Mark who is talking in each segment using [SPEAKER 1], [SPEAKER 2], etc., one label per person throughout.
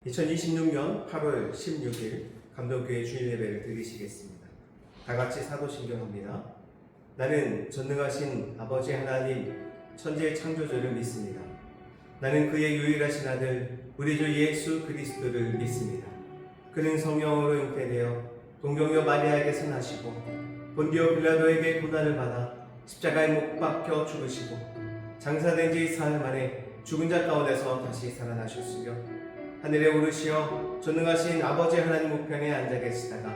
[SPEAKER 1] 2026년 8월 16일 감동교회 주일 예배를 드리시겠습니다. 다같이 사도신경합니다. 나는 전능하신 아버지 하나님 천지의 창조주를 믿습니다. 나는 그의 유일하신 아들 우리 주 예수 그리스도를 믿습니다. 그는 성령으로 잉태되어 동정녀 마리아에게서 나시고 본디오 빌라도에게 고난을 받아 십자가에 못 박혀 죽으시고 장사된 지 사흘 만에 죽은 자 가운데서 다시 살아나셨으며 하늘에 오르시어 전능하신 아버지 하나님 우편에 앉아 계시다가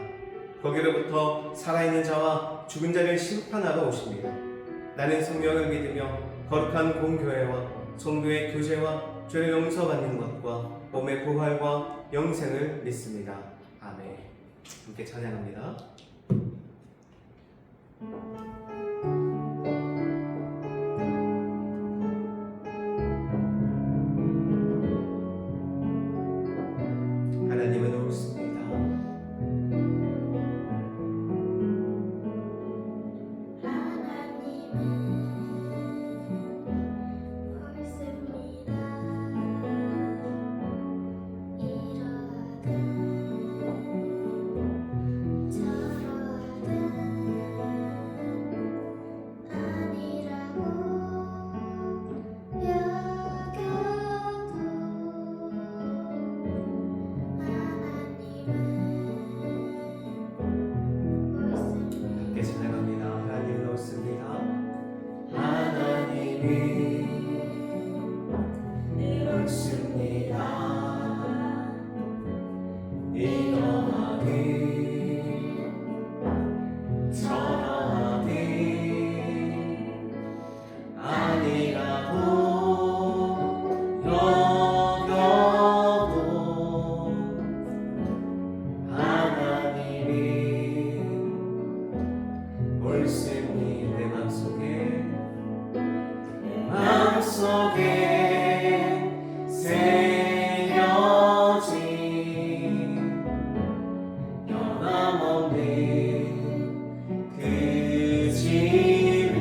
[SPEAKER 1] 거기로부터 살아있는 자와 죽은 자를 심판하러 오십니다. 나는 성령을 믿으며 거룩한 공교회와 성도의 교제와 죄를 용서받는 것과 몸의 부활과 영생을 믿습니다. 아멘. 함께 찬양합니다. 하나님은 옳습니다. 함께 찬양합니다. 하나님은 옳습니다. 하나님이 늘 옳습니다. 이러하니 저러하니 아니라고 여겨도 하나님이 옳습니다. 내 맘속에 새겨진 변함없는 그 진리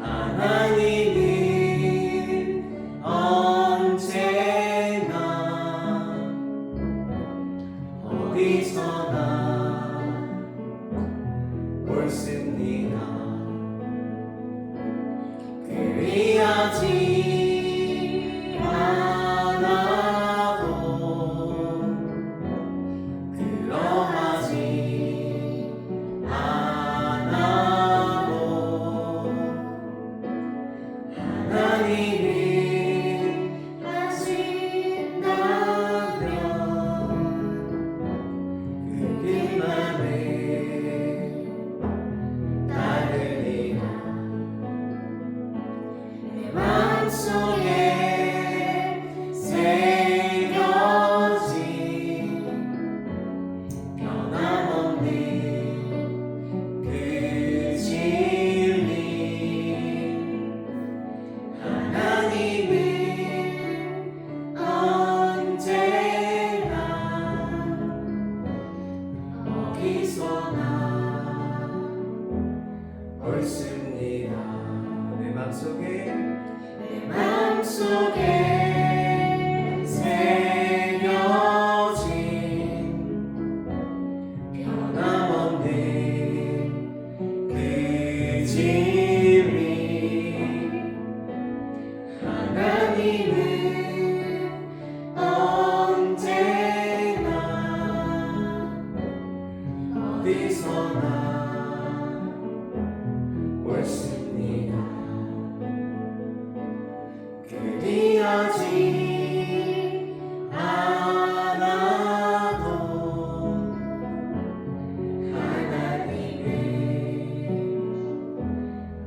[SPEAKER 1] 하나님은 언제나 어디서나 옳습니다. 그리하지 않아도 그러하지 않아도 하나님은 하신다면 그 길만을 따르리라. 내 맘속에 새겨진 변함없는 그 진리 하나님은 언제나 어디서나 옳습니다. 내 맘속에 새겨진 변함없는 그 진리 하나님은 언제나 어디서나 옳습니다. 그리하지 않아도 하나님은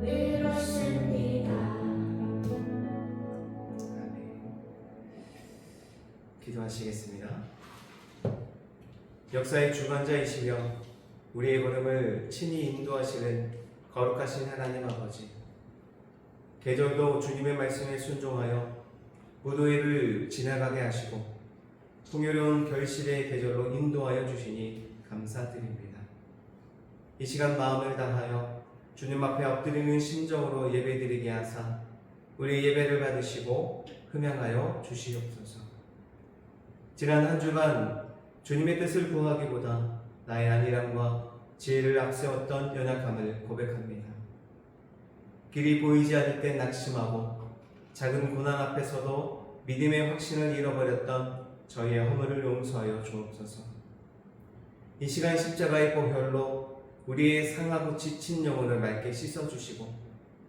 [SPEAKER 1] 늘 옳습니다. 아멘. 기도하시겠습니다. 역사의 주관자이시며 우리의 걸음을 친히 인도하시는 거룩하신 하나님 아버지, 계절도 주님의 말씀에 순종하여 무더위를 지나가게 하시고 풍요로운 결실의 계절로 인도하여 주시니 감사드립니다. 이 시간 마음을 다하여 주님 앞에 엎드리는 심정으로 예배드리게 하사 우리 예배를 받으시고 흠양하여 주시옵소서. 지난 한 주간 주님의 뜻을 구하기보다 나의 안일함과 지혜를 앞세웠던 연약함을 고백합니다. 길이 보이지 않을 때 낙심하고 작은 고난 앞에서도 믿음의 확신을 잃어버렸던 저희의 허물을 용서하여 주옵소서. 이 시간 십자가의 보혈로 우리의 상하고 지친 영혼을 맑게 씻어주시고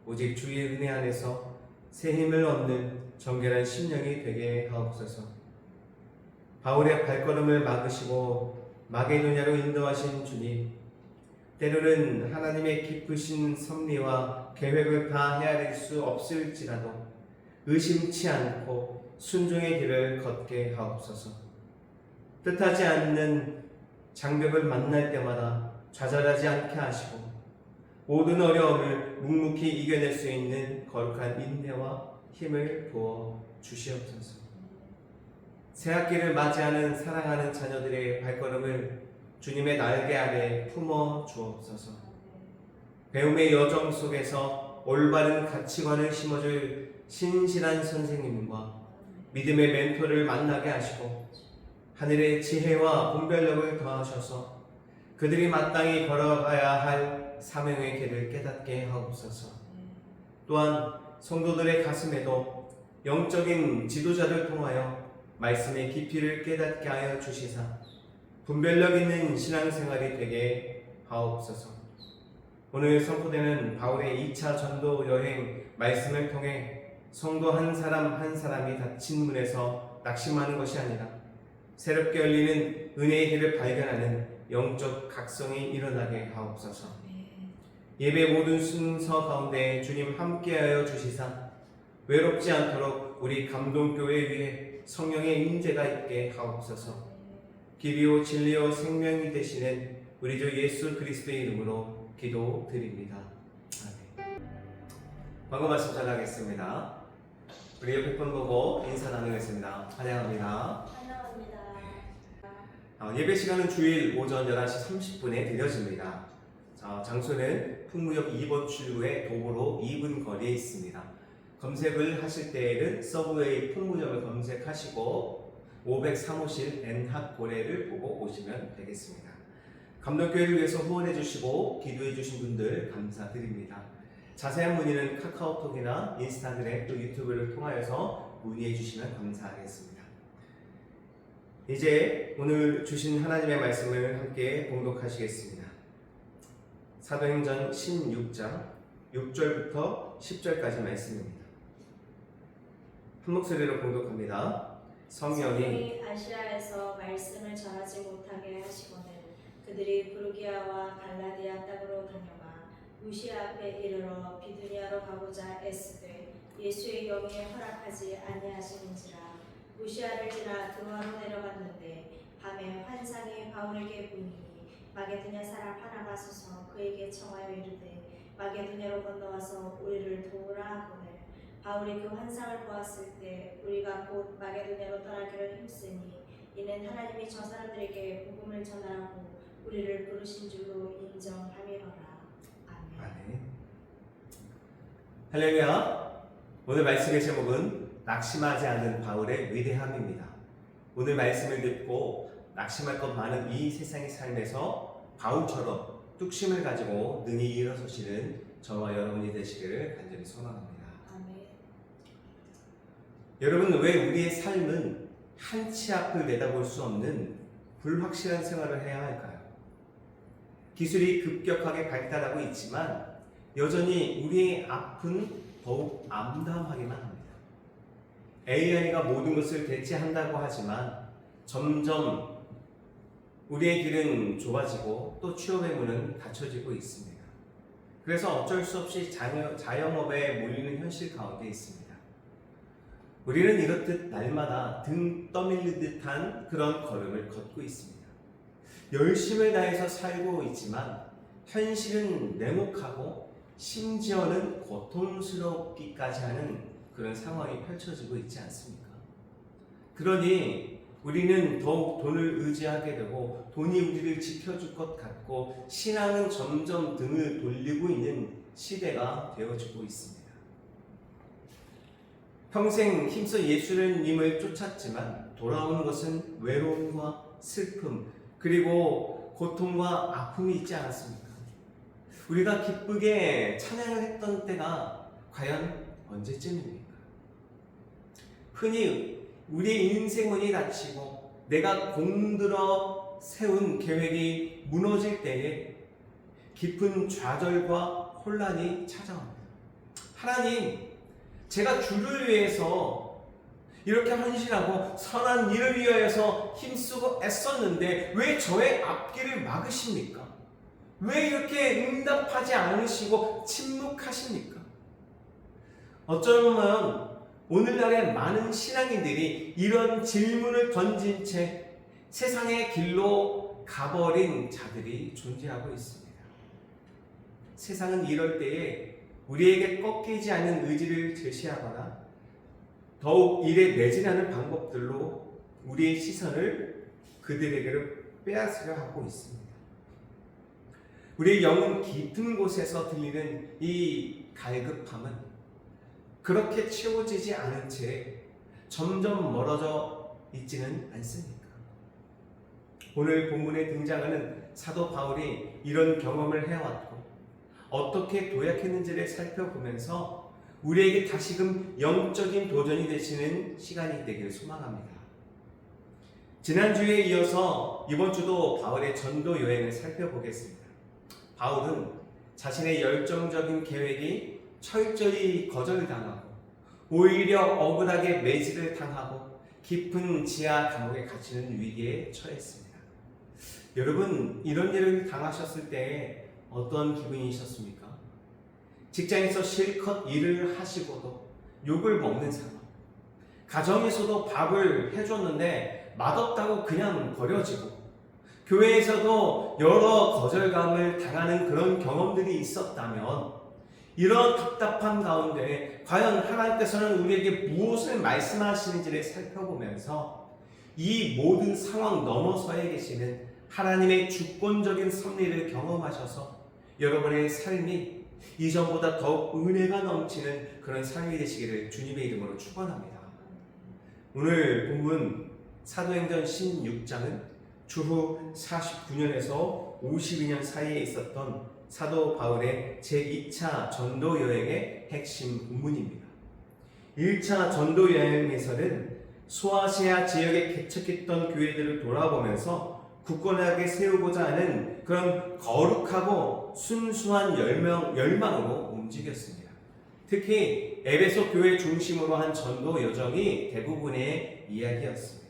[SPEAKER 1] 오직 주의 은혜 안에서 새 힘을 얻는 정결한 심령이 되게 하옵소서. 바울의 발걸음을 막으시고 마게도냐로 인도하신 주님, 때로는 하나님의 깊으신 섭리와 계획을 다 헤아릴 수 없을지라도 의심치 않고 순종의 길을 걷게 하옵소서. 뜻하지 않는 장벽을 만날 때마다 좌절하지 않게 하시고 모든 어려움을 묵묵히 이겨낼 수 있는 거룩한 인내와 힘을 부어 주시옵소서. 새학기를 맞이하는 사랑하는 자녀들의 발걸음을 주님의 날개 아래 품어 주옵소서. 배움의 여정 속에서 올바른 가치관을 심어줄 신실한 선생님과 믿음의 멘토를 만나게 하시고 하늘의 지혜와 분별력을 더하셔서 그들이 마땅히 걸어가야 할 사명의 길을 깨닫게 하옵소서. 또한 성도들의 가슴에도 영적인 지도자를 통하여 말씀의 깊이를 깨닫게 하여 주시사 분별력 있는 신앙생활이 되게 하옵소서. 오늘 선포되는 바울의 2차 전도 여행 말씀을 통해 성도 한 사람 한 사람이 닫힌 문에서 낙심하는 것이 아니라 새롭게 열리는 은혜의 길을 발견하는 영적 각성이 일어나게 하옵소서. 예배 모든 순서 가운데 주님 함께하여 주시사 외롭지 않도록 우리 감동교회 위에 성령의 임재가 있게 하옵소서. 길이요 진리요 생명이 되시는 우리 주 예수 그리스도의 이름으로 기도드립니다. 아멘. 광고 말씀 전하겠습니다. 우리 옆에 분 보고 인사 나누겠습니다. 환영합니다. 예배 시간은 주일 오전 11시 30분에 드려집니다. 장소는 풍무역 2번 출구에 도보로 2분 거리에 있습니다. 검색을 하실 때에는 서브웨이 풍무역을 검색하시고 503호실 N학고래를 보고 오시면 되겠습니다. 감동교회를 위해서 후원해 주시고 기도해 주신 분들 감사드립니다. 자세한 문의는 카카오톡이나 인스타그램 또 유튜브를 통하여서 문의해 주시면 감사하겠습니다. 이제 오늘 주신 하나님의 말씀을 함께 봉독하시겠습니다. 사도행전 16장 6절부터 10절까지 말씀입니다. 한 목소리로 봉독합니다. 성령이
[SPEAKER 2] 아시아에서 말씀을 전하지 못하게 하시고는 그들이 부르기아와 갈라디아 땅으로 다녀가 무시아 앞에 이르러 비두니아로 가고자 애쓰되 예수의 영이 허락하지 아니하시는지라. 무시아를 지나 드로아로 내려갔는데 밤에 환상이 바울에게 보이니 마게도냐 사람 하나가 서서 그에게 청하여 이르되 마게도냐로 건너와서 우리를 도우라 하거늘 바울이 그 환상을 보았을 때 우리가 곧 마게도냐로 떠나기를 힘쓰니 이는 하나님이 저 사람들에게 복음을 전하라고 우리를 부르신 줄로 인정함이로라. 아멘.
[SPEAKER 1] 할렐루야. 오늘 말씀의 제목은 낙심하지 않는 바울의 위대함입니다. 오늘 말씀을 듣고 낙심할 것 많은 이 세상의 삶에서 바울처럼 뚝심을 가지고 능히 일어서시는 저와 여러분이 되시기를 간절히 소망합니다. 여러분, 왜 우리의 삶은 한 치 앞을 내다볼 수 없는 불확실한 생활을 해야 할까요? 기술이 급격하게 발달하고 있지만 여전히 우리의 앞은 더욱 암담하기만 합니다. AI가 모든 것을 대체한다고 하지만 점점 우리의 길은 좁아지고 또 취업의 문은 닫혀지고 있습니다. 그래서 어쩔 수 없이 자영업에 몰리는 현실 가운데 있습니다. 우리는 이렇듯 날마다 등 떠밀릴 듯한 그런 걸음을 걷고 있습니다. 열심을 다해서 살고 있지만 현실은 냉혹하고 심지어는 고통스럽기까지 하는 그런 상황이 펼쳐지고 있지 않습니까? 그러니 우리는 더욱 돈을 의지하게 되고 돈이 우리를 지켜줄 것 같고 신앙은 점점 등을 돌리고 있는 시대가 되어지고 있습니다. 평생 힘써 예수님을 쫓았지만 돌아오는 것은 외로움과 슬픔 그리고 고통과 아픔이 있지 않았습니까? 우리가 기쁘게 찬양을 했던 때가 과연 언제쯤입니까? 흔히 우리의 인생운이 닫히고 내가 공들어 세운 계획이 무너질 때에 깊은 좌절과 혼란이 찾아옵니다. 하나님, 제가 주를 위해서 이렇게 헌신하고 선한 일을 위하여서 힘쓰고 애썼는데 왜 저의 앞길을 막으십니까? 왜 이렇게 응답하지 않으시고 침묵하십니까? 어쩌면 오늘날의 많은 신앙인들이 이런 질문을 던진 채 세상의 길로 가버린 자들이 존재하고 있습니다. 세상은 이럴 때에 우리에게 꺾이지 않는 의지를 제시하거나 더욱 일에 매진하는 방법들로 우리의 시선을 그들에게로 빼앗으려 하고 있습니다. 우리의 영혼 깊은 곳에서 들리는 이 갈급함은 그렇게 채워지지 않은 채 점점 멀어져 있지는 않습니까? 오늘 본문에 등장하는 사도 바울이 이런 경험을 해왔고 어떻게 도약했는지를 살펴보면서 우리에게 다시금 영적인 도전이 되시는 시간이 되기를 소망합니다. 지난주에 이어서 이번 주도 바울의 전도 여행을 살펴보겠습니다. 바울은 자신의 열정적인 계획이 철저히 거절당하고 오히려 억울하게 매질을 당하고 깊은 지하 감옥에 갇히는 위기에 처했습니다. 여러분, 이런 일을 당하셨을 때 어떤 기분이셨습니까? 직장에서 실컷 일을 하시고도 욕을 먹는 상황, 가정에서도 밥을 해줬는데 맛없다고 그냥 버려지고, 교회에서도 여러 거절감을 당하는 그런 경험들이 있었다면 이런 답답한 가운데 과연 하나님께서는 우리에게 무엇을 말씀하시는지를 살펴보면서 이 모든 상황 너머서에 계시는 하나님의 주권적인 섭리를 경험하셔서 여러분의 삶이 이전보다 더욱 은혜가 넘치는 그런 삶이 되시기를 주님의 이름으로 축원합니다. 오늘 본문 사도행전 16장은 주후 49년에서 52년 사이에 있었던 사도 바울의 제2차 전도 여행의 핵심 본문입니다. 1차 전도 여행에서는 소아시아 지역에 개척했던 교회들을 돌아보면서 굳건하게 세우고자 하는 그런 거룩하고 순수한 열망으로 움직였습니다. 특히 에베소 교회 중심으로 한 전도 여정이 대부분의 이야기였습니다.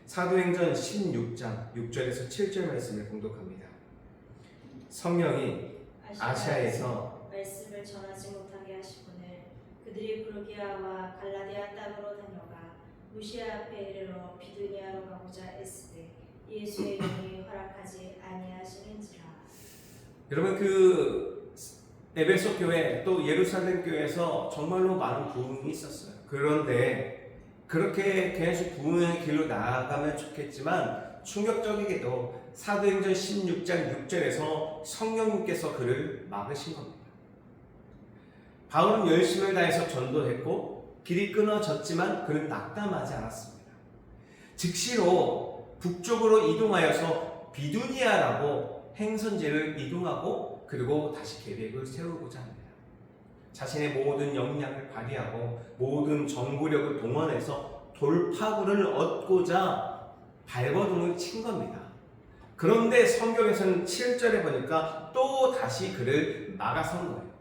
[SPEAKER 1] 사도행전 16장 6절에서 7절 말씀을 공독합니다. 성령이 아시아에서
[SPEAKER 2] 말씀을 전하지 못하게 하시거늘 그들이 브루기아와 갈라디아 땅으로 다녀가 무시아 앞에 이르러 비두니아로 가고자 애쓰되 예수의 영이 허락하지 아니하시는지라.
[SPEAKER 1] 여러분, 그 에베소 교회 또 예루살렘 교회에서 정말로 많은 부흥이 있었어요. 그런데 그렇게 계속 부흥의 길로 나아가면 좋겠지만 충격적이게도 사도행전 16장 6절에서 성령님께서 그를 막으신 겁니다. 바울은 열심을 다해서 전도했고 길이 끊어졌지만 그는 낙담하지 않았습니다. 즉시로 북쪽으로 이동하여서 비두니아라고 행선지를 이동하고 그리고 다시 계획을 세우고자 합니다. 자신의 모든 역량을 발휘하고 모든 정보력을 동원해서 돌파구를 얻고자 발버둥을 친 겁니다. 그런데 성경에서는 7절에 보니까 또 다시 그를 막아선 거예요.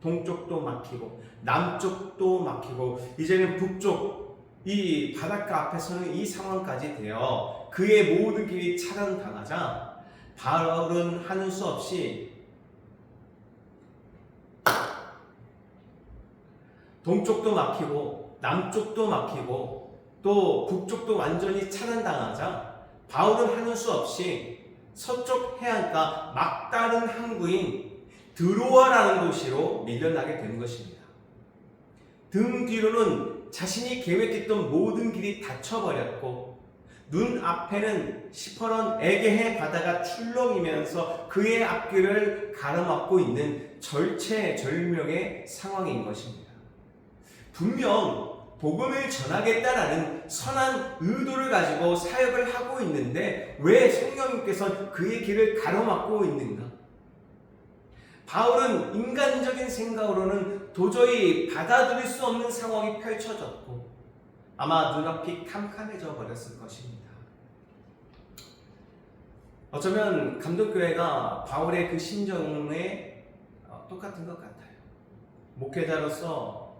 [SPEAKER 1] 동쪽도 막히고 남쪽도 막히고 이제는 북쪽 이 바닷가 앞에서는 이 상황까지 되어 그의 모든 길이 차단당하자 바울은 하는 수 없이 동쪽도 막히고 남쪽도 막히고 또 북쪽도 완전히 차단당하자 바울은 하는 수 없이 서쪽 해안가 막다른 항구인 드로아라는 도시로 밀려나게 되는 것입니다. 등 뒤로는 자신이 계획했던 모든 길이 닫혀버렸고 눈 앞에는 시퍼런 에게해 바다가 출렁이면서 그의 앞길을 가로막고 있는 절체절명의 상황인 것입니다. 분명 복음을 전하겠다라는 선한 의도를 가지고 사역을 하고 있는데 왜 성령님께서 그의 길을 가로막고 있는가? 바울은 인간적인 생각으로는 도저히 받아들일 수 없는 상황이 펼쳐졌고 아마 눈앞이 캄캄해져 버렸을 것입니다. 어쩌면 감동교회가 바울의 그 심정에 똑같은 것 같아요. 목회자로서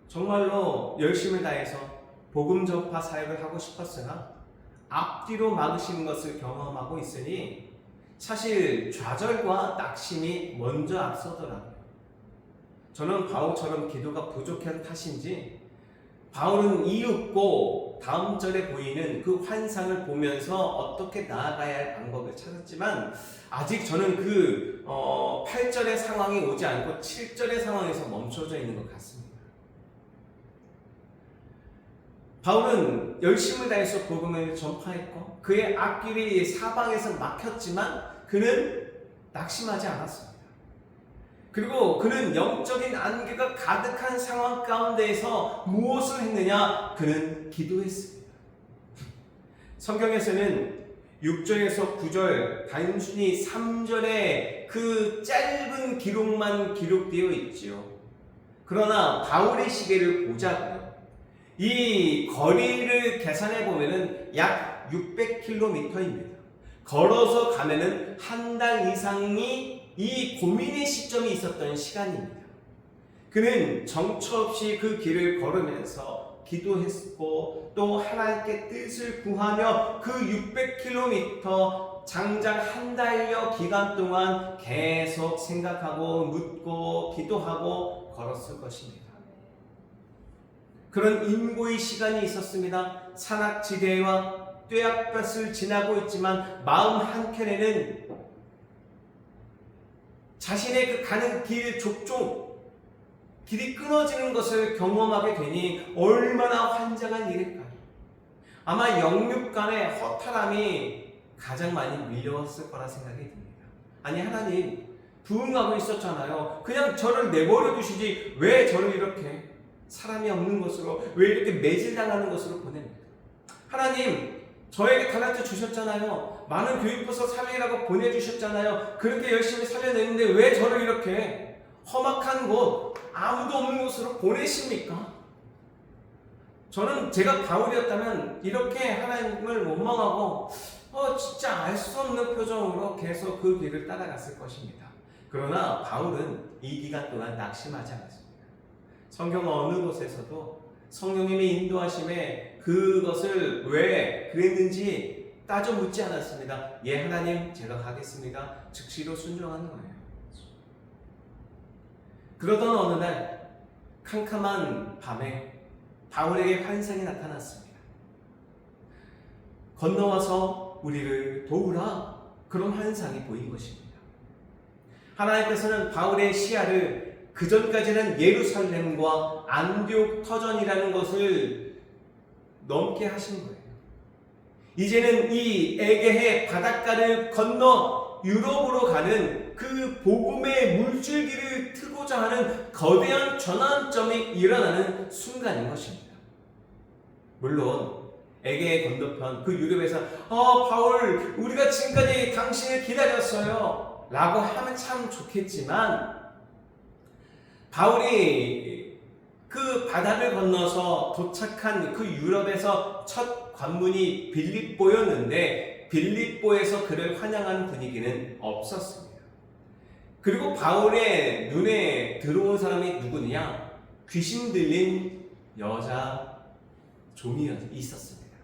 [SPEAKER 1] 정말로 열심을 다해서 복음 전파 사역을 하고 싶었으나 앞뒤로 막으시는 것을 경험하고 있으니 사실 좌절과 낙심이 먼저 앞서더라고요. 저는 바울처럼 기도가 부족한 탓인지 바울은 이윽고 다음 절에 보이는 그 환상을 보면서 어떻게 나아가야 할 방법을 찾았지만 아직 저는 그 8절의 상황이 오지 않고 7절의 상황에서 멈춰져 있는 것 같습니다. 바울은 열심을 다해서 복음을 전파했고 그의 앞길이 사방에서 막혔지만 그는 낙심하지 않았습니다. 그리고 그는 영적인 안개가 가득한 상황 가운데에서 무엇을 했느냐? 그는 기도했습니다. 성경에서는 6절에서 9절 단순히 3절의 그 짧은 기록만 기록되어 있지요. 그러나 바울의 시계를 보자고요. 이 거리를 계산해 보면은 약 600km입니다. 걸어서 가면은 한 달 이상이 이 고민의 시점이 있었던 시간입니다. 그는 정처 없이 그 길을 걸으면서 기도했고 또 하나님께 뜻을 구하며 그 600km 장장 한 달여 기간 동안 계속 생각하고 묻고 기도하고 걸었을 것입니다. 그런 인고의 시간이 있었습니다. 산악지대와 뙤약볕을 지나고 있지만 마음 한켠에는 자신의 그 가는 길 족종, 길이 끊어지는 것을 경험하게 되니 얼마나 환장한 일일까요? 아마 영육 간의 허탈함이 가장 많이 밀려왔을 거라 생각이 듭니다. 아니 하나님 부응하고 있었잖아요. 그냥 저를 내버려 두시지 왜 저를 이렇게 사람이 없는 것으로 왜 이렇게 매질당하는 것으로 보냅니까? 하나님 저에게 달란트 주셨잖아요. 많은 교육부서 살리라고 보내주셨잖아요. 그렇게 열심히 살려냈는데 왜 저를 이렇게 험악한 곳, 아무도 없는 곳으로 보내십니까? 저는 제가 바울이었다면 이렇게 하나님을 원망하고 진짜 알 수 없는 표정으로 계속 그 길을 따라갔을 것입니다. 그러나 바울은 이 기간 동안 낙심하지 않았습니다. 성경 어느 곳에서도 성령님의 인도하심에 그것을 왜 그랬는지 따져 묻지 않았습니다. 예 하나님 제가 가겠습니다. 즉시로 순종하는 거예요. 그러던 어느 날 캄캄한 밤에 바울에게 환상이 나타났습니다. 건너와서 우리를 도우라 그런 환상이 보인 것입니다. 하나님께서는 바울의 시야를 그전까지는 예루살렘과 안디옥 터전이라는 것을 넘게 하신 거예요. 이제는 이 에게해 바닷가를 건너 유럽으로 가는 그 복음의 물줄기를 트고자 하는 거대한 전환점이 일어나는 순간인 것입니다. 물론 에게해 건너편 그 유럽에서 바울 우리가 지금까지 당신을 기다렸어요 라고 하면 참 좋겠지만 바울이 그 바다를 건너서 도착한 그 유럽에서 첫 관문이 빌립보였는데 빌립보에서 그를 환영하는 분위기는 없었습니다. 그리고 바울의 눈에 들어온 사람이 누구냐? 귀신 들린 여자 종이 있었습니다.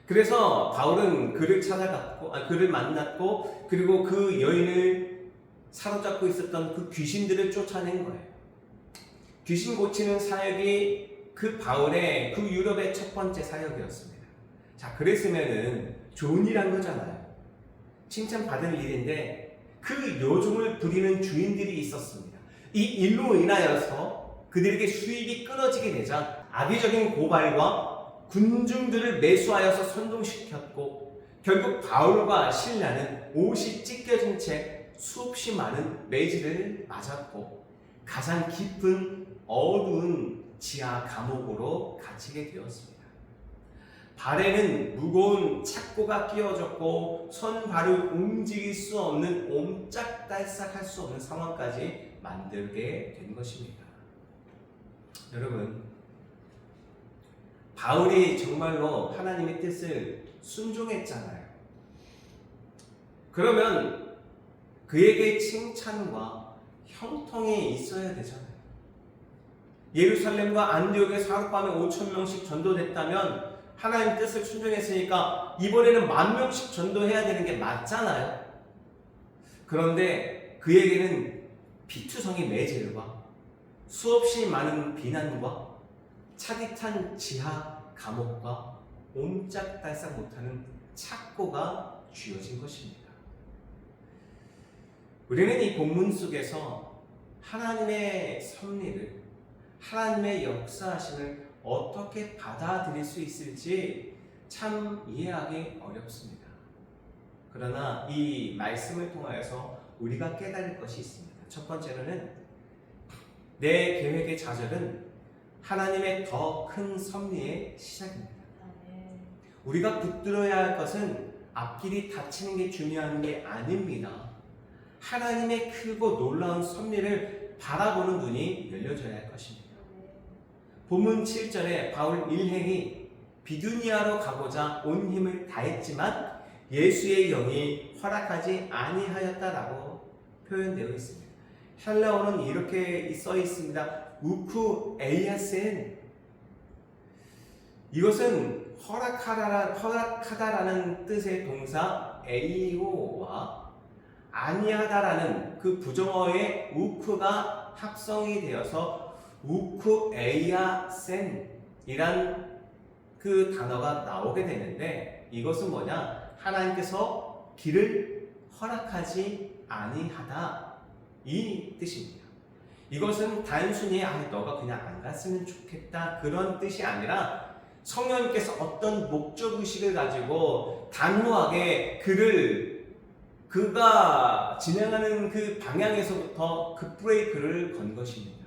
[SPEAKER 1] 그래서 바울은 그를 찾아갔고, 그를 만났고, 그리고 그 여인을 사로잡고 있었던 그 귀신들을 쫓아낸 거예요. 귀신 고치는 사역이 그 바울의 그 유럽의 첫 번째 사역이었습니다. 자, 그랬으면은 좋은 일 한 거잖아요. 칭찬받을 일인데 그 요종을 부리는 주인들이 있었습니다. 이 일로 인하여서 그들에게 수입이 끊어지게 되자 악의적인 고발과 군중들을 매수하여서 선동시켰고 결국 바울과 실라는 옷이 찢겨진 채 수없이 많은 매질을 맞았고 가장 깊은 어두운 지하 감옥으로 갇히게 되었습니다. 발에는 무거운 착고가 끼워졌고 손발을 움직일 수 없는 옴짝달싹할 수 없는 상황까지 만들게 된 것입니다. 여러분, 바울이 정말로 하나님의 뜻을 순종했잖아요. 그러면 그에게 칭찬과 형통이 있어야 되잖아요. 예루살렘과 안디옥에서 하룻밤에 5,000명씩 전도됐다면 하나님 뜻을 순종했으니까 이번에는 10,000명씩 전도해야 되는 게 맞잖아요. 그런데 그에게는 피투성이 매질과 수없이 많은 비난과 차디찬 지하 감옥과 옴짝달싹 못하는 착고가 쥐어진 것입니다. 우리는 이 본문 속에서 하나님의 섭리를, 하나님의 역사하심을 어떻게 받아들일 수 있을지 참 이해하기 어렵습니다. 그러나 이 말씀을 통하여서 우리가 깨달을 것이 있습니다. 첫 번째로는 내 계획의 좌절은 하나님의 더 큰 섭리의 시작입니다. 우리가 붙들어야 할 것은 앞길이 닫히는 게 중요한 게 아닙니다. 하나님의 크고 놀라운 섭리를 바라보는 눈이 열려져야 할 것입니다. 본문 7절에 바울 일행이 비두니아로 가고자 온 힘을 다했지만 예수의 영이 허락하지 아니하였다라고 표현되어 있습니다. 헬라어는 이렇게 써 있습니다. 우쿠 에이아센. 이것은 허락하다라는 뜻의 동사 에이오와 아니하다라는 그 부정어의 우쿠가 합성이 되어서 우쿠 에이아센이란 그 단어가 나오게 되는데, 이것은 뭐냐? 하나님께서 길을 허락하지 아니하다, 이 뜻입니다. 이것은 단순히 너가 그냥 안 갔으면 좋겠다 그런 뜻이 아니라 성령님께서 어떤 목적의식을 가지고 단호하게 그가 진행하는 그 방향에서부터 그 브레이크를 건 것입니다.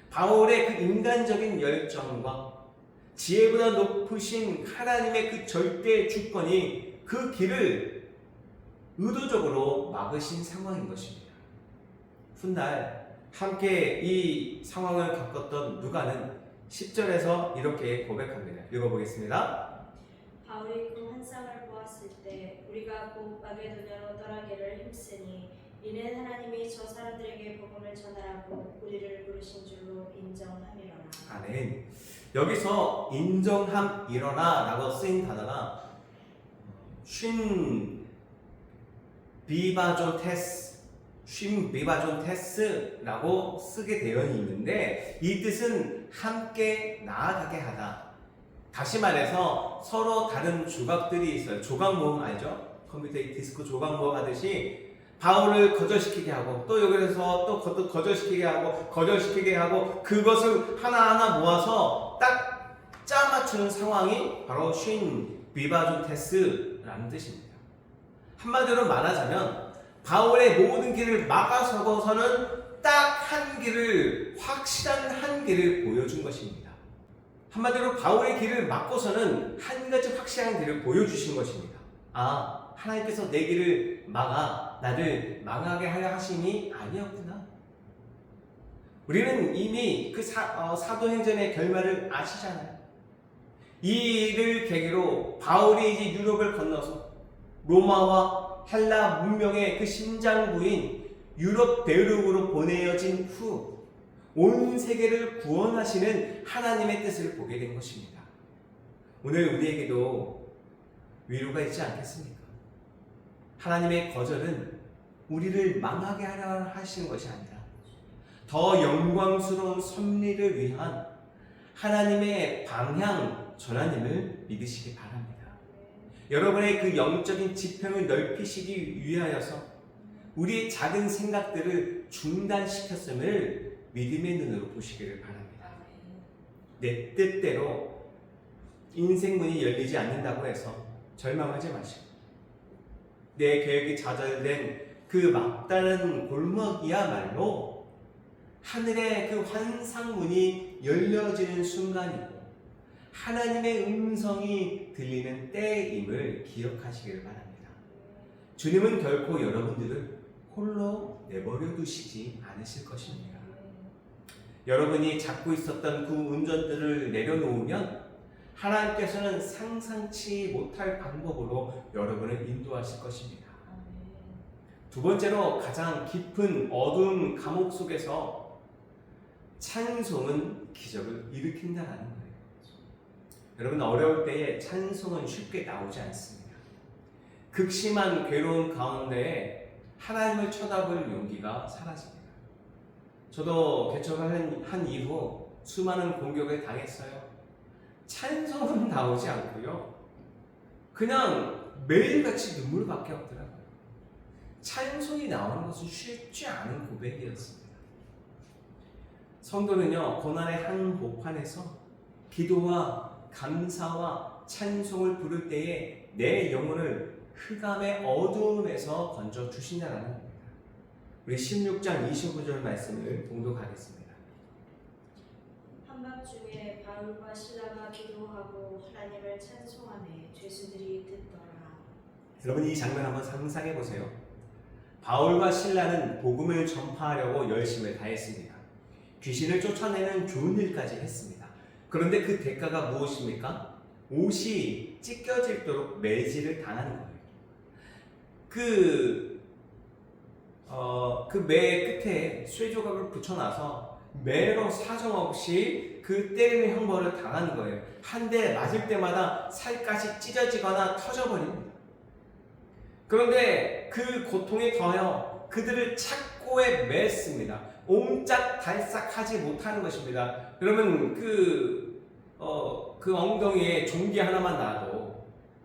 [SPEAKER 1] 바울의 그 인간적인 열정과 지혜보다 높으신 하나님의 그 절대 주권이 그 길을 의도적으로 막으신 상황인 것입니다. 훗날 함께 이 상황을 겪었던 누가는 10절에서 이렇게 고백합니다. 읽어보겠습니다.
[SPEAKER 2] 바울이 그 환상을 보았을 때 우리가 곧 마게도냐로 떠나기를 힘쓰니 이는 하나님이 저 사람들에게 복음을 전하라고 우리를 부르신 줄로 인정함이로라.
[SPEAKER 1] 아멘. 여기서 인정함이로라 라고 쓰인 단어가 쉰 비바존테스라고 쓰게 되어 있는데, 이 뜻은 함께 나아가게 하다. 다시 말해서 서로 다른 조각들이 있어요. 조각 모음 알죠? 컴퓨터의 디스크 조각 모음 하듯이 바울을 거절시키게 하고 또 여기서 또 거절시키게 하고 그것을 하나하나 모아서 딱 짜맞추는 상황이 바로 쉰 비바존테스라는 뜻입니다. 한마디로 말하자면 바울의 모든 길을 막아서고서는 딱 한 길을, 확실한 한 길을 보여준 것입니다. 한마디로 바울의 길을 막고서는 한 가지 확실한 길을 보여주신 것입니다. 아, 하나님께서 내 길을 막아 나를 망하게 하려 하심이 아니었구나. 우리는 이미 그 사도행전의 결말을 아시잖아요. 이 일을 계기로 바울이 이제 유럽을 건너서 로마와 헬라 문명의 그 심장부인 유럽 대륙으로 보내어진 후 온 세계를 구원하시는 하나님의 뜻을 보게 된 것입니다. 오늘 우리에게도 위로가 있지 않겠습니까? 하나님의 거절은 우리를 망하게 하려 하시는 것이 아니라 더 영광스러운 섭리를 위한 하나님의 방향 전환임을 믿으시기 바랍니다. 여러분의 그 영적인 지평을 넓히시기 위하여서 우리의 작은 생각들을 중단시켰음을 믿음의 눈으로 보시기를 바랍니다. 내 뜻대로 인생문이 열리지 않는다고 해서 절망하지 마시고, 내 계획이 좌절된 그 막다른 골목이야말로 하늘의 그 환상문이 열려지는 순간이고 하나님의 음성이 들리는 때임을 기억하시기를 바랍니다. 주님은 결코 여러분들을 홀로 내버려 두시지 않으실 것입니다. 여러분이 잡고 있었던 그 운전대를 내려놓으면 하나님께서는 상상치 못할 방법으로 여러분을 인도하실 것입니다. 두 번째로 가장 깊은 어두운 감옥 속에서 찬송은 기적을 일으킨다는 거예요. 여러분, 어려울 때에 찬송은 쉽게 나오지 않습니다. 극심한 괴로움 가운데 하나님을 쳐다볼 용기가 사라집니다. 저도 개척을 한 이후 수많은 공격을 당했어요. 찬송은 나오지 않고요. 그냥 매일같이 눈물밖에 없더라고요. 찬송이 나오는 것은 쉽지 않은 고백이었습니다. 성도는요, 고난의 한복판에서 기도와 감사와 찬송을 부를 때에 내 영혼을 흑암의 어두움에서 건져 주신다는 겁니다. 우리 16장 25절 말씀을 봉독하겠습니다.
[SPEAKER 2] 한밤중에 바울과 실라가 기도하고 하나님을 찬송하매 죄수들이 듣더라.
[SPEAKER 1] 여러분, 이 장면 한번 상상해 보세요. 바울과 실라는 복음을 전파하려고 열심을 다했습니다. 귀신을 쫓아내는 좋은 일까지 했습니다. 그런데 그 대가가 무엇입니까? 옷이 찢겨지도록 매질을 당하는 거예요. 그 매 끝에 쇠조각을 붙여놔서 매로 사정없이 그 때리는 형벌을 당하는 거예요. 한 대 맞을 때마다 살갗이 찢어지거나 터져버립니다. 그런데 그 고통에 더하여 그들을 착고에 맸습니다. 옴짝달싹하지 못하는 것입니다. 여러분, 그 엉덩이에 종기 하나만 놔도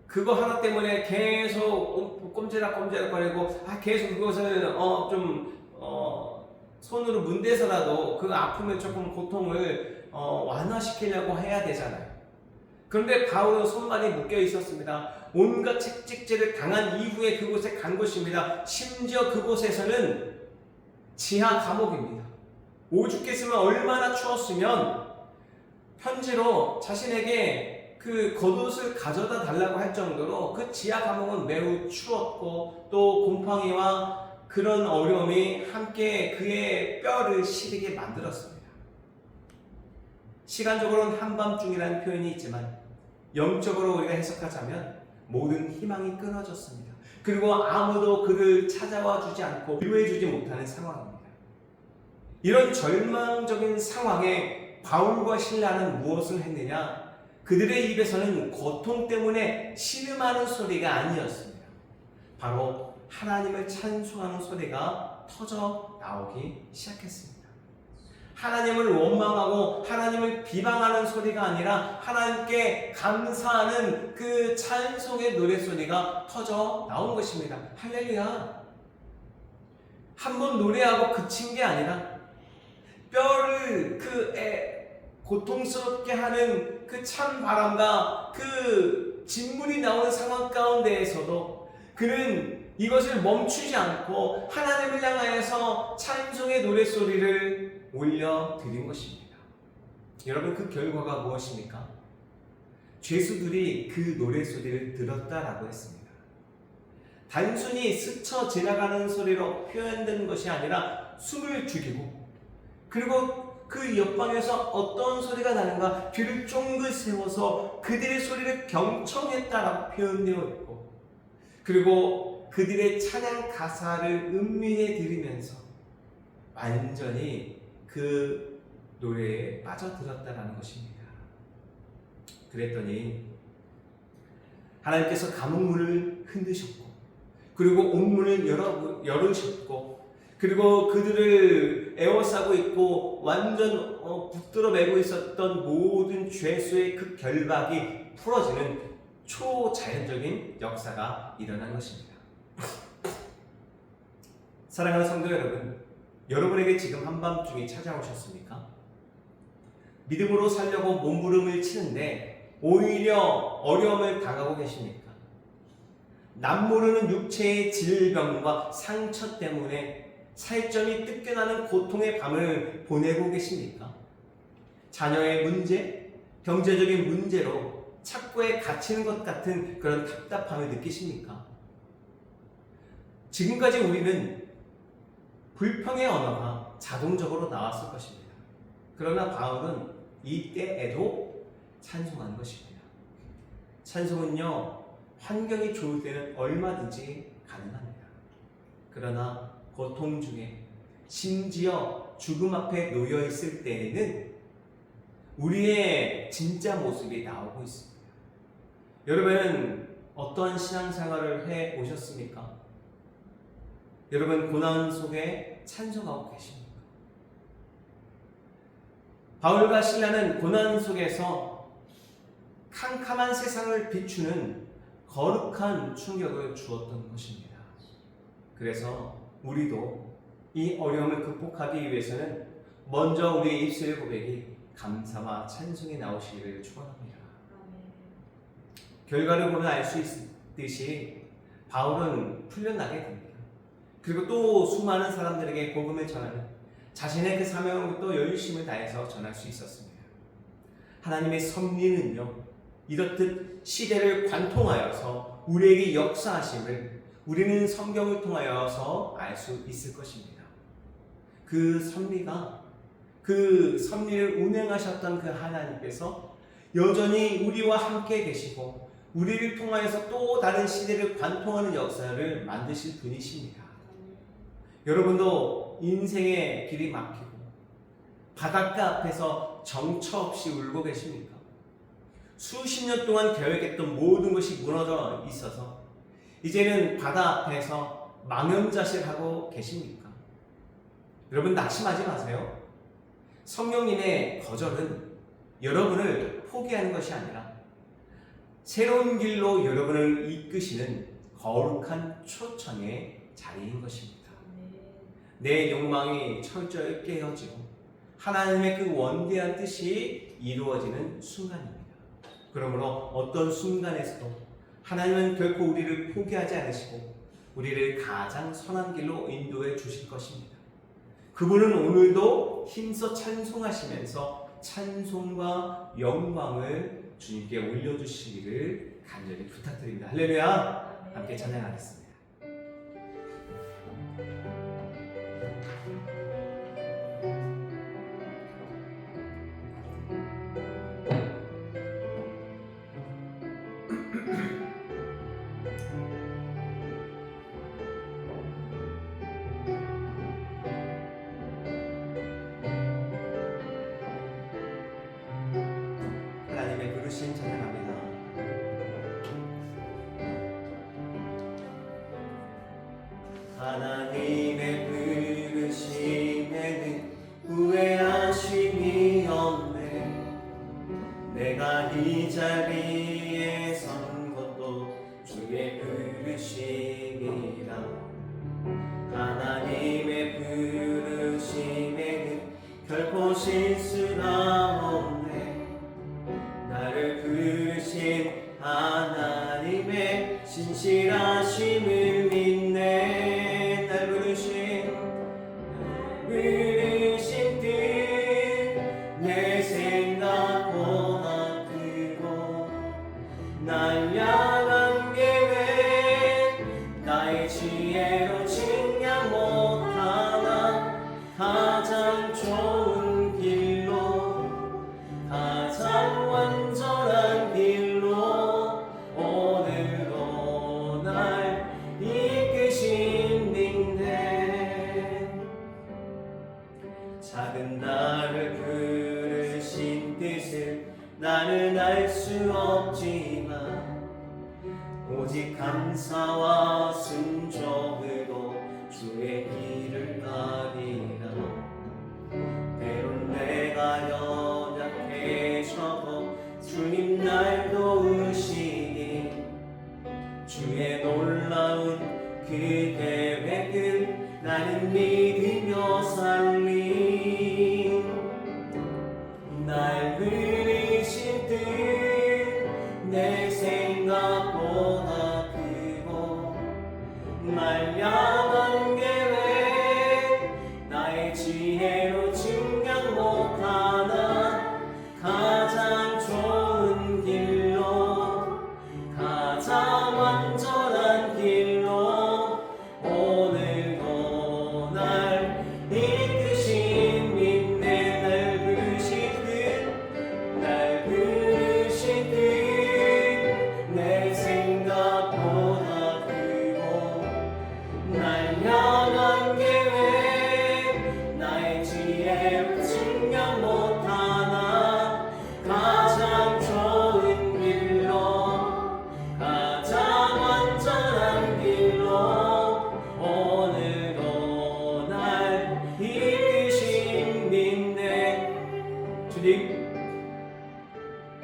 [SPEAKER 1] 그거 하나 때문에 계속 꼼지락꼼지락거리고 계속 그것을 손으로 문대서라도 그 아픔을 조금 고통을 완화시키려고 해야 되잖아요. 그런데 바울은 손만이 묶여 있었습니다. 온갖 채찍질을 당한 이후에 그곳에 간 것입니다. 심지어 그곳에서는 지하 감옥입니다. 오죽했으면 얼마나 추웠으면 편지로 자신에게 그 겉옷을 가져다 달라고 할 정도로 그 지하 감옥은 매우 추웠고 또 곰팡이와 그런 어려움이 함께 그의 뼈를 시리게 만들었습니다. 시간적으로는 한밤중이라는 표현이 있지만 영적으로 우리가 해석하자면 모든 희망이 끊어졌습니다. 그리고 아무도 그를 찾아와 주지 않고 위로해 주지 못하는 상황입니다. 이런 절망적인 상황에 바울과 실라는 무엇을 했느냐? 그들의 입에서는 고통 때문에 신음하는 소리가 아니었습니다. 바로 하나님을 찬송하는 소리가 터져 나오기 시작했습니다. 하나님을 원망하고 하나님을 비방하는 소리가 아니라 하나님께 감사하는 그 찬송의 노래소리가 터져 나온 것입니다. 할렐루야! 한번 노래하고 그친 게 아니라 뼈를 고통스럽게 하는 그 찬바람과 그 진물이 나오는 상황 가운데에서도 그는 이것을 멈추지 않고 하나님을 향하여서 찬송의 노래소리를 올려드린 것입니다. 여러분, 그 결과가 무엇입니까? 죄수들이 그 노래소리를 들었다라고 했습니다. 단순히 스쳐 지나가는 소리로 표현된 것이 아니라 숨을 죽이고 그리고 그 옆방에서 어떤 소리가 나는가 귀를 쫑긋 세워서 그들의 소리를 경청했다라고 표현되어 있고 그리고 그들의 찬양 가사를 음미해 들으면서 완전히 그 노래에 빠져들었다는 것입니다. 그랬더니 하나님께서 감옥문을 흔드셨고 그리고 옥문을 열으셨고 그리고 그들을 에워싸고 있고 완전 붙들어 매고 있었던 모든 죄수의 그 결박이 풀어지는 초자연적인 역사가 일어난 것입니다. 사랑하는 성도 여러분, 여러분에게 지금 한밤중이 찾아오셨습니까? 믿음으로 살려고 몸부림을 치는데 오히려 어려움을 당하고 계십니까? 남모르는 육체의 질병과 상처 때문에 살점이 뜯겨나는 고통의 밤을 보내고 계십니까? 자녀의 문제, 경제적인 문제로 착고에 갇히는 것 같은 그런 답답함을 느끼십니까? 지금까지 우리는 불평의 언어가 자동적으로 나왔을 것입니다. 그러나 바울은 이때에도 찬송하는 것입니다. 찬송은요, 환경이 좋을 때는 얼마든지 가능합니다. 그러나 고통 중에, 심지어 죽음 앞에 놓여 있을 때에는 우리의 진짜 모습이 나오고 있습니다. 여러분은 어떠한 신앙생활을 해 오셨습니까? 여러분 고난 속에 찬송하고 계십니까? 바울과 실라는 고난 속에서 캄캄한 세상을 비추는 거룩한 충격을 주었던 것입니다. 그래서 우리도 이 어려움을 극복하기 위해서는 먼저 우리의 입술의 고백이 감사와 찬송이 나오시기를 축원합니다. 결과를 보면 알 수 있듯이 바울은 풀려나게 됩니다. 그리고 또 수많은 사람들에게 복음을 전하는 자신의 그 사명을 또 열심을 다해서 전할 수 있었습니다. 하나님의 섭리는요, 이렇듯 시대를 관통하여서 우리에게 역사하심을 우리는 성경을 통하여서 알 수 있을 것입니다. 그 섭리를 운행하셨던 그 하나님께서 여전히 우리와 함께 계시고 우리를 통하여서 또 다른 시대를 관통하는 역사를 만드실 분이십니다. 여러분도 인생의 길이 막히고 바닷가 앞에서 정처 없이 울고 계십니까? 수십 년 동안 계획했던 모든 것이 무너져 있어서 이제는 바다 앞에서 망연자실하고 계십니까? 여러분 낙심하지 마세요. 성령님의 거절은 여러분을 포기하는 것이 아니라 새로운 길로 여러분을 이끄시는 거룩한 초청의 자리인 것입니다. 내 욕망이 철저히 깨어지고 하나님의 그 원대한 뜻이 이루어지는 순간입니다. 그러므로 어떤 순간에서도 하나님은 결코 우리를 포기하지 않으시고 우리를 가장 선한 길로 인도해 주실 것입니다. 그분은 오늘도 힘써 찬송하시면서 찬송과 영광을 주님께 올려주시기를 간절히 부탁드립니다. 할렐루야! 함께 찬양하겠습니다. 하나님의 부르심 찬양합니다. 하나님의 부르심에는 후회하심이 없네. 내가 이 자리에 선 것도 주의 부르심이라. 하나님의 부르심에는 결코 실수가 없네. 나를 부르신 하나님의 신실하심을 믿네. 날 부르신 뜻 내 생각보다 크고 날 향한 계획 나의 지혜로 측량 못하나 가장 좋은 길로 가장 완전한 길로 오늘도 날 이끄시는데 작은 나를 부르신 뜻을 나는 알 수 없지만 오직 감사와 순종으로 주의 길을 가리라. 때론 내가 연약해져도 주님 날 도우시니 주의 놀라운 그 계획을 나는 믿으며 살리. 날 부르신 뜻 내 생각보다 크고 날 향한 계획 나의 지혜로 측량 못하나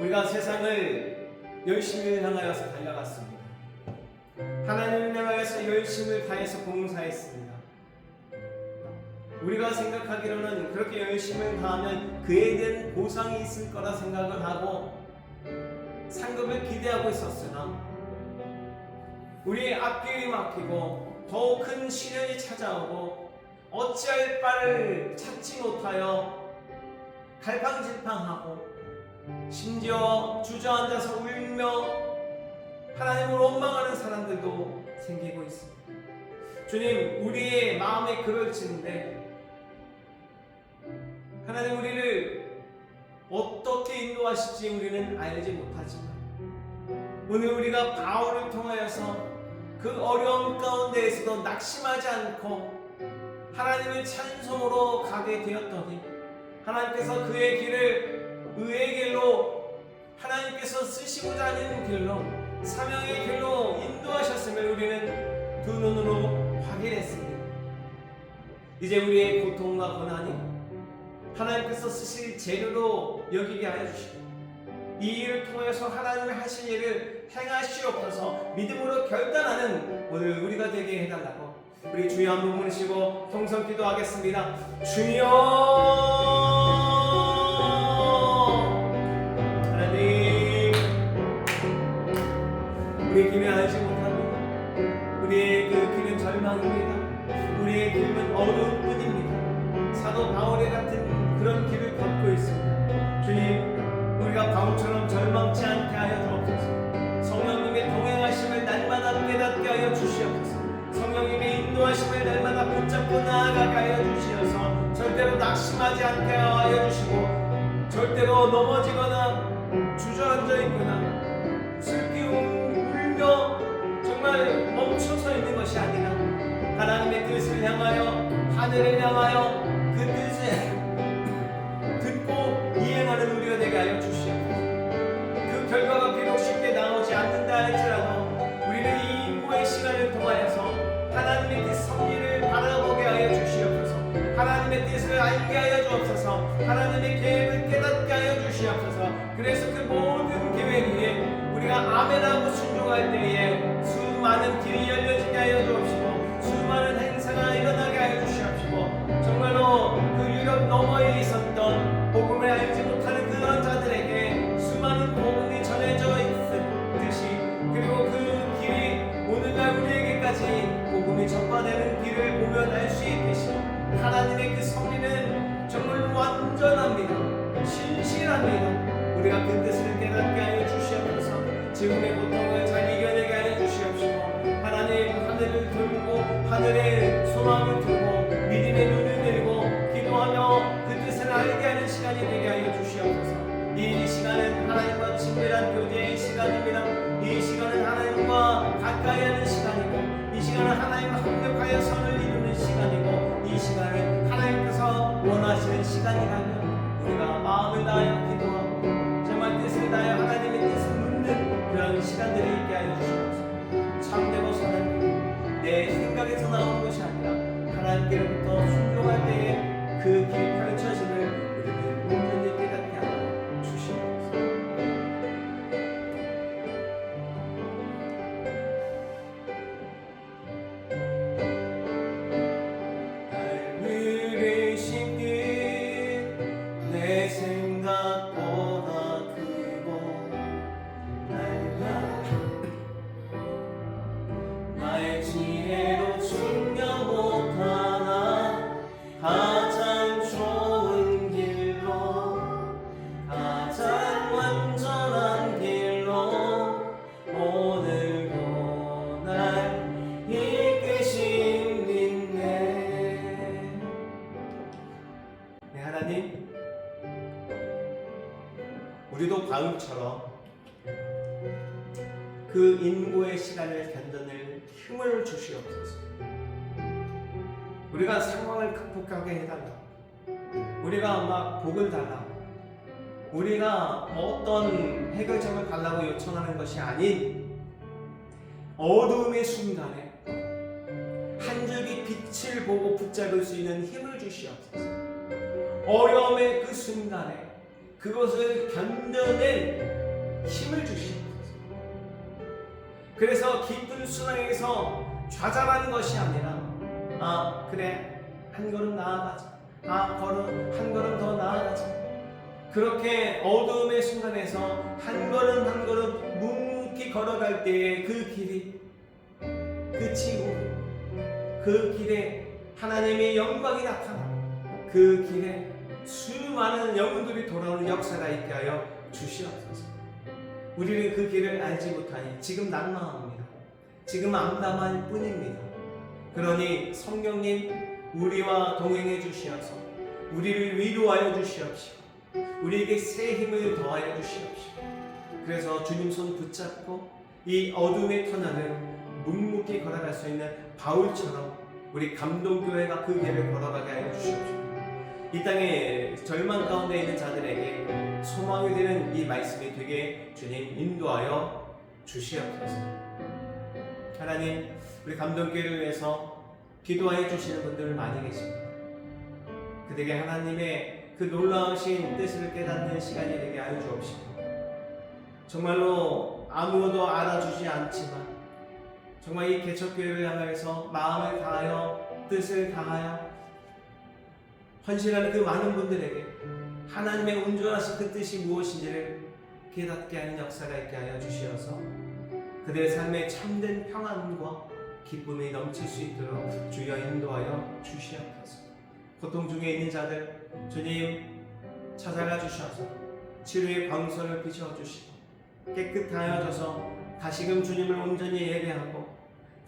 [SPEAKER 1] 우리가 세상을 열심히 향하여서 달려갔습니다. 하나님을 향하여서 열심을 다해서 봉사했습니다. 우리가 생각하기로는 그렇게 열심을 다하면 그에 대한 보상이 있을 거라 생각을 하고 상급을 기대하고 있었으나 우리의 앞길이 막히고 더욱 큰 시련이 찾아오고 어찌할 바를 찾지 못하여 갈팡질팡하고 심지어 주저앉아서 울며 하나님을 원망하는 사람들도 생기고 있습니다. 주님, 우리의 마음에 그럴지인데 하나님 우리를 어떻게 인도하실지 우리는 알지 못하지만 오늘 우리가 바울을 통하여서 그 어려움 가운데에서도 낙심하지 않고 하나님의 찬송으로 가게 되었더니 하나님께서 그의 길을 의의 길로 하나님께서 쓰시고자 하는 길로 사명의 길로 인도하셨음을 우리는 두 눈으로 확인했습니다. 이제 우리의 고통과 고난이 하나님께서 쓰실 재료로 여기게 하여 주시고 이 일을 통해서 하나님의 하실 일을 행하시옵소서 믿음으로 결단하는 오늘 우리가 되게 해달라고 우리 주여 한번 부르시고 통성 기도하겠습니다. 주여 하나님, 우리의 길을 알지 못합니다. 우리의 그 길은 절망입니다. 우리의 길은 어두운 뿐입니다. 사도 바울의 같은 그런 길을 걷고 있습니다. 주님, 우리가 바울처럼 절망치 않게 하여 주옵소서. 성령님의 동행하심을 날마다 깨닫게 하여 주시옵소서. 성령님의 인도하심을 날마다 붙잡고 나아가게 하여 주시어서 절대로 낙심하지 않게 하여 주시고 절대로 넘어지거나 주저앉아 있거나 슬피 울며 정말 멈춰서 있는 것이 아니라 하나님의 뜻을 향하여 하늘을 향하여 그 뜻을 듣고 이행하는 우리가 되게 하여 주시옵소서. 그 결과가 비록 쉽게 나오지 않는다 할지라도 우리는 이 인고의 시간을 통하여서 하나님의 뜻 섭리를 바라보게 하여 주시옵소서. 하나님의 뜻을 알게 하여 주옵소서. 하나님의 계획을 깨닫게 하여 주시옵소서. 그래서 그 모든 계획 위에 우리가 아멘하고 순종할 때에 수많은 길이 열려지게 하여 주옵시고 수많은 행사가 일어나게 하여 주시옵시고 정말로 그 유럽 너머에 있었던 복음을 알지 못하는 그런 자들에게 수많은 복음이 전해져 있듯이 그리고 그 길이 오늘날 우리에게까지 복음이 전파되는 길을 보면 알 수 있듯이 하나님의 그 섭리는 정말 완전합니다. 신실합니다. 우리가 그 뜻을 깨닫게 하여 주시옵소서. 지금의 고통을 잘 이겨내게 하여 주시옵시고 하나님 하늘을 들고 하늘의 소망을 두고 믿음의 눈을 들고 기도하며 그 뜻을 알게 하는 시간이 되게 하여 주시옵소서. 이 시간은 하나님과 친밀한 교제의 시간입니다. 이 시간은 하나님과 가까이 하는 시간이고 이 시간은 하나님과 합력하여 선을 이루는 시간이고 이 시간은 하나님께서 원하시는 시간이라면 우리가 마음을 다하여 기도하고 정말 뜻을 다하여 하나님의 뜻을 묻는 그런 시간들이 있게 하여 주시옵소서. 참되고 선한 내 생각에서 나오는 것이 아니라 하나님께로부터 순종할 때에 그 길 펼쳐짐을 우리는 온전히 깨닫게 하여 주시옵소서. 하늘을 심긴 내 생각보다 크고 나의 지혜로 충격 못하나 가장 좋은 길로 가장 완전한 길로 오늘도 날 이끄신 믿네. 네, 하나님 우리도 바울처럼 그 인고의 시간을 견뎌낼 힘을 주시옵소서. 우리가 상황을 극복하게 해달라. 우리가 막 복을 달라. 우리가 어떤 해결점을 달라고 요청하는 것이 아닌 어두움의 순간에 한 줄기 빛을 보고 붙잡을 수 있는 힘을 주시옵소서. 어려움의 그 순간에 그것을 견뎌낼 힘을 주시옵소서. 그래서 기쁜 순항에서 좌절하는 것이 아니라 그래 한 걸음 나아가자, 한 걸음 더 나아가자, 그렇게 어두움의 순간에서 한 걸음 한 걸음 묵묵히 걸어갈 때에 그 길이 끝이 오고 그 길에 하나님의 영광이 나타나 그 길에 수많은 영혼들이 돌아오는 역사가 있게 하여 주시옵소서. 우리는 그 길을 알지 못하니 지금 낙망합니다. 지금 암담할 뿐입니다. 그러니 성령님 우리와 동행해 주시어서 우리를 위로하여 주시옵시고 우리에게 새 힘을 더하여 주시옵시고 그래서 주님 손 붙잡고 이 어둠의 터널을 묵묵히 걸어갈 수 있는 바울처럼 우리 감동교회가 그 길을 걸어가게 하여 주시옵시고 이 땅에 절망 가운데 있는 자들에게 소망이 되는 이 말씀이 되게 주님 인도하여 주시옵소서. 하나님 우리 감동교회를 위해서 기도하여 주시는 분들 많이 계십니다. 그들에게 하나님의 그 놀라우신 뜻을 깨닫는 시간이 되게 하여 주옵시고 정말로 아무도 알아주지 않지만 정말 이 개척교회를 향해서 마음을 다하여 뜻을 다하여 헌신하는 그 많은 분들에게 하나님의 온전하신 그 뜻이 무엇인지를 깨닫게 하는 역사가 있게 하여 주시어서 그들의 삶에 참된 평안과 기쁨이 넘칠 수 있도록 주여 인도하여 주시옵소서. 고통 중에 있는 자들 주님 찾아가 주셔서 치료의 광선을 비춰주시고 깨끗하여져서 다시금 주님을 온전히 예배하고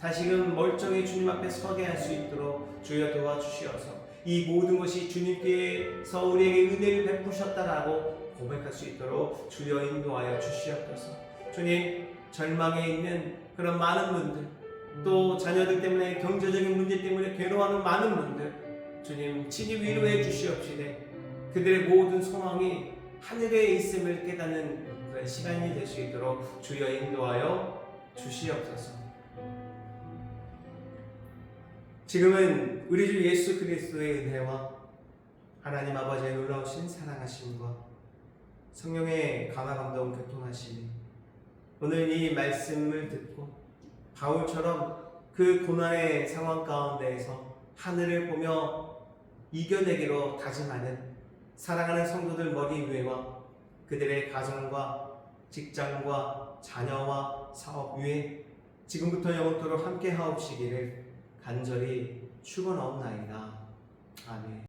[SPEAKER 1] 다시금 멀쩡히 주님 앞에 서게 할 수 있도록 주여 도와주시어서 이 모든 것이 주님께서 우리에게 은혜를 베푸셨다라고 고백할 수 있도록 주여 인도하여 주시옵소서. 주님 절망에 있는 그런 많은 분들 또 자녀들 때문에 경제적인 문제 때문에 괴로워하는 많은 분들 주님 친히 위로해 주시옵시되 그들의 모든 소망이 하늘에 있음을 깨닫는 그런 시간이 될 수 있도록 주여 인도하여 주시옵소서. 지금은 우리 주 예수 그리스도의 은혜와 하나님 아버지의 놀라우신 사랑하심과 성령의 감화 감동 교통하심이 오늘 이 말씀을 듣고 바울처럼 그 고난의 상황 가운데에서 하늘을 보며 이겨내기로 다짐하는 사랑하는 성도들 머리 위에와 그들의 가정과 직장과 자녀와 사업 위에 지금부터 영원토록 함께 하옵시기를 간절히 축원하옵나이다. 아멘.